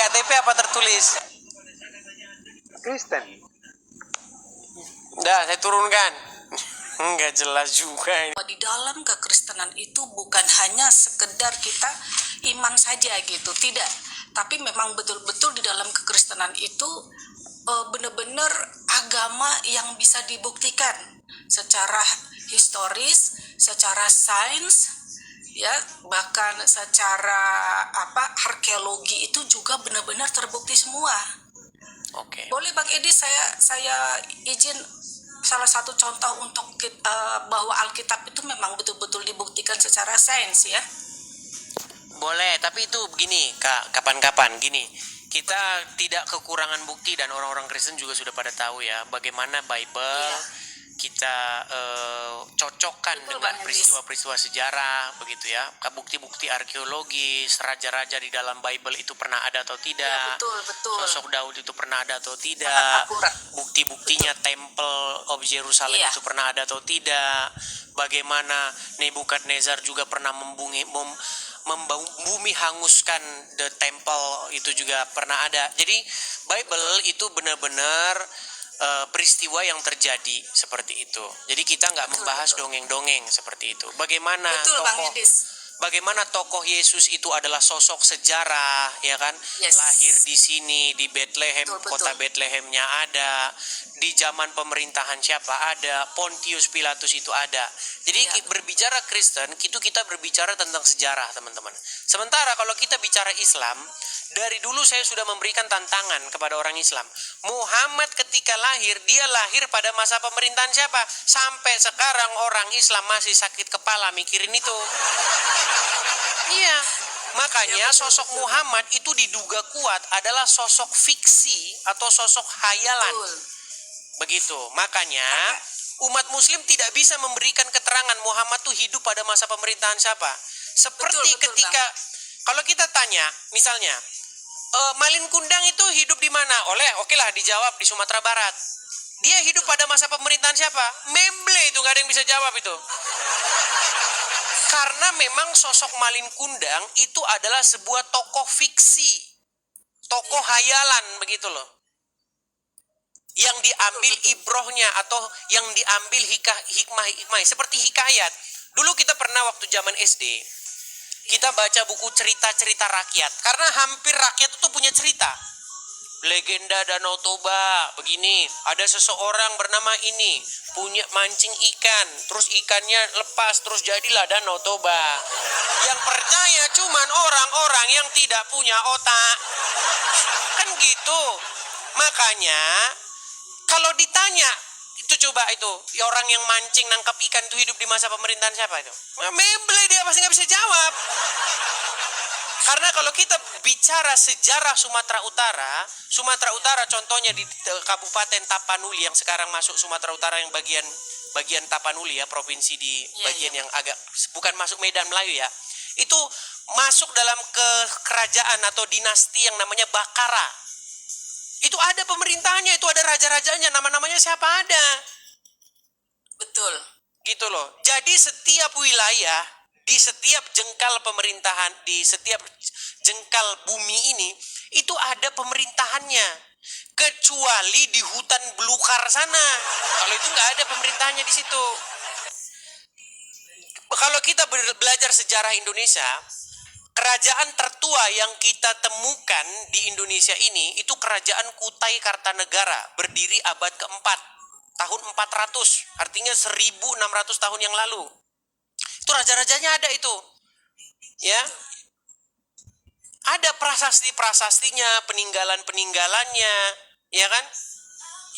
KTP apa tertulis? Kristen. Dah, saya turunkan. Nggak jelas juga ini. Di dalam kekristenan itu bukan hanya sekedar kita iman saja gitu, tidak. Tapi memang betul-betul di dalam kekristenan itu benar-benar agama yang bisa dibuktikan secara historis, secara sains, ya bahkan secara arkeologi itu juga benar-benar terbukti semua. Oke. Boleh Bang Edi saya izin salah satu contoh untuk bahwa Alkitab itu memang betul-betul dibuktikan secara sains ya. Boleh, tapi itu begini Kak, kapan-kapan gini. Kita tidak kekurangan bukti dan orang-orang Kristen juga sudah pada tahu ya bagaimana Bible kita cocokkan Betul, dengan Bang peristiwa-peristiwa sejarah begitu ya. Bukti-bukti arkeologis, raja-raja di dalam Bible itu pernah ada atau tidak. Ya, betul. Sosok Daud itu pernah ada atau tidak. Sangat akurat. Bukti-buktinya Temple of Jerusalem itu pernah ada atau tidak. Bagaimana Nebukadnezar juga pernah membumi hanguskan the temple itu juga pernah ada. Jadi Bible itu benar-benar peristiwa yang terjadi seperti itu. Jadi kita nggak membahas dongeng-dongeng seperti itu. Bagaimana tokoh Yesus itu adalah sosok sejarah, ya kan? Lahir di sini di Bethlehem, kota Bethlehemnya ada. Di zaman pemerintahan siapa ada, Pontius Pilatus itu ada. Jadi berbicara Kristen, itu kita berbicara tentang sejarah, teman-teman. Sementara kalau kita bicara Islam, dari dulu saya sudah memberikan tantangan kepada orang Islam. Muhammad ketika lahir, dia lahir pada masa pemerintahan siapa? Sampai sekarang orang Islam masih sakit kepala mikirin itu. Iya, makanya sosok Muhammad itu diduga kuat adalah sosok fiksi atau sosok hayalan. Begitu, makanya umat muslim tidak bisa memberikan keterangan Muhammad tuh hidup pada masa pemerintahan siapa. Seperti ketika, kalau kita tanya, misalnya, Malin Kundang itu hidup di mana? Oke lah dijawab di Sumatera Barat. Dia hidup pada masa pemerintahan siapa? Memble itu, gak ada yang bisa jawab itu. Karena memang sosok Malin Kundang itu adalah sebuah tokoh fiksi, tokoh hayalan begitu loh. Yang diambil ibrohnya atau yang diambil hikmah seperti hikayat. Dulu kita pernah waktu zaman SD, kita baca buku cerita-cerita rakyat. Karena hampir rakyat itu punya cerita. Legenda Danau Toba begini, ada seseorang bernama ini punya mancing ikan, terus ikannya lepas, terus jadilah Danau Toba. Yang percaya cuman orang-orang yang tidak punya otak. Kan gitu. Makanya kalau ditanya itu coba itu orang yang mancing nangkap ikan itu hidup di masa pemerintahan siapa itu? Memble dia pasti nggak bisa jawab. Karena kalau kita bicara sejarah Sumatera Utara contohnya di Kabupaten Tapanuli yang sekarang masuk Sumatera Utara yang bagian Tapanuli ya, provinsi di bagian yang agak bukan masuk Medan Melayu ya. Itu masuk dalam kerajaan atau dinasti yang namanya Bakara. Itu ada pemerintahannya, itu ada raja-rajanya, nama-namanya siapa ada. Betul. Gitu loh. Jadi setiap wilayah, di setiap jengkal pemerintahan, di setiap jengkal bumi ini, itu ada pemerintahannya. Kecuali di hutan belukar sana. Kalau itu nggak ada pemerintahannya di situ. Kalau kita belajar sejarah Indonesia, kerajaan tertua yang kita temukan di Indonesia ini itu kerajaan Kutai Kartanegara, berdiri abad keempat, tahun 400, artinya 1600 tahun yang lalu. Itu raja-rajanya ada itu. Ya. Ada prasasti-prasastinya, peninggalan-peninggalannya, ya kan?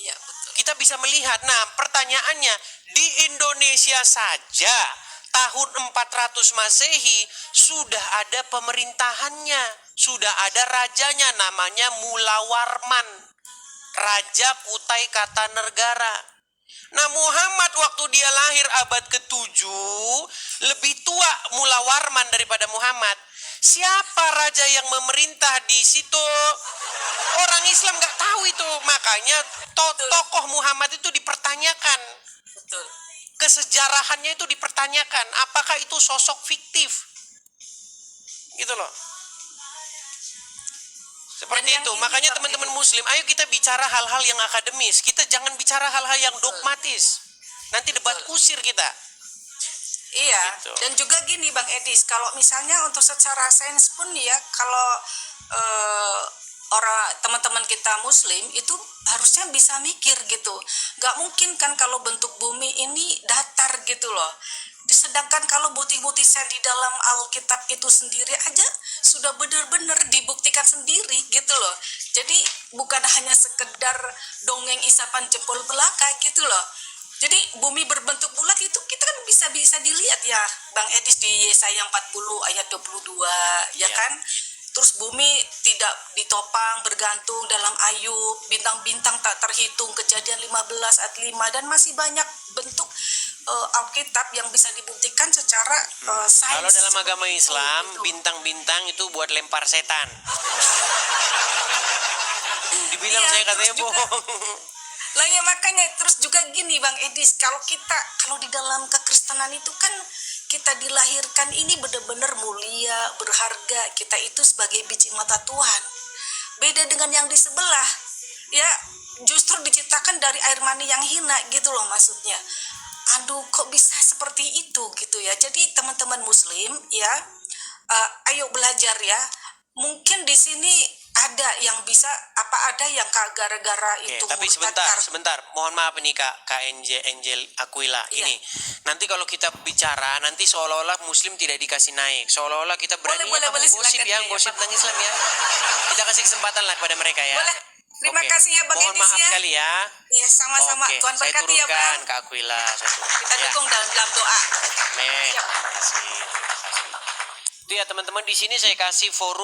Iya, betul. Kita bisa melihat. Nah, pertanyaannya, di Indonesia saja tahun 400 Masehi sudah ada pemerintahannya, sudah ada rajanya namanya Mulawarman, Raja Kutai Kartanegara. Nah, Muhammad waktu dia lahir abad ke-7 lebih tua Mulawarman daripada Muhammad. Siapa raja yang memerintah di situ? Orang Islam nggak tahu itu, makanya tokoh Muhammad itu dipertanyakan. Betul. Kesejarahannya itu dipertanyakan, apakah itu sosok fiktif? Gitu loh. Seperti Dan yang itu. ini, Makanya Bang teman-teman Edi, muslim, ayo kita bicara hal-hal yang akademis. Kita jangan bicara hal-hal yang dogmatis. Nanti debat kusir kita. iya, Gitu. dan juga gini Bang Edis, kalau misalnya untuk secara sains pun ya, kalau orang teman-teman kita Muslim itu harusnya bisa mikir gitu, nggak mungkin kan kalau bentuk bumi ini datar gitu loh. Sedangkan kalau bukti-bukti saya di dalam Alkitab itu sendiri aja sudah benar-benar dibuktikan sendiri gitu loh. Jadi bukan hanya sekedar dongeng isapan jempol belaka gitu loh. Jadi bumi berbentuk bulat itu kita kan bisa dilihat ya Bang Edis di Yesaya 40 ayat 22 ya Iya. kan. Terus bumi tidak ditopang bergantung dalam Ayub, bintang-bintang tak terhitung, Kejadian 15 ayat 5, dan masih banyak bentuk Alkitab yang bisa dibuktikan secara sains. Kalau dalam agama seperti itu, Islam, gitu. bintang-bintang itu buat lempar setan. Dibilang Iya, saya katanya terus juga- bohong. Lah ya makanya terus juga gini Bang Edis, kalau di dalam kekristenan itu kan kita dilahirkan ini benar-benar mulia, berharga, kita itu sebagai biji mata Tuhan. Beda dengan yang di sebelah. Ya, justru diciptakan dari air mani yang hina gitu loh maksudnya. Aduh, kok bisa seperti itu gitu ya. Jadi teman-teman muslim ya, ayo belajar ya. Mungkin di sini ada yang bisa ada yang gara-gara Oke, itu tapi murtad. sebentar. Mohon maaf nih Kak Angel Aquila. Iya. Ini nanti kalau kita bicara nanti seolah-olah Muslim tidak dikasih naik, seolah-olah kita berani Boleh, gosip silakan ya, ya, gosip Bang. tentang Islam ya. Kita kasih kesempatan lah kepada mereka ya. Boleh. Terima Oke. kasih ya Bang Mohon Edis maaf ya. sekali ya. Iya, sama-sama. Oke, Tuhan saya berkati ya turunkan Bang. Kak Aquila. Saya turunkan. Kita Ya. dukung dalam doa. Amin. Siap. Terima kasih. Itu ya teman-teman, di sini saya kasih forum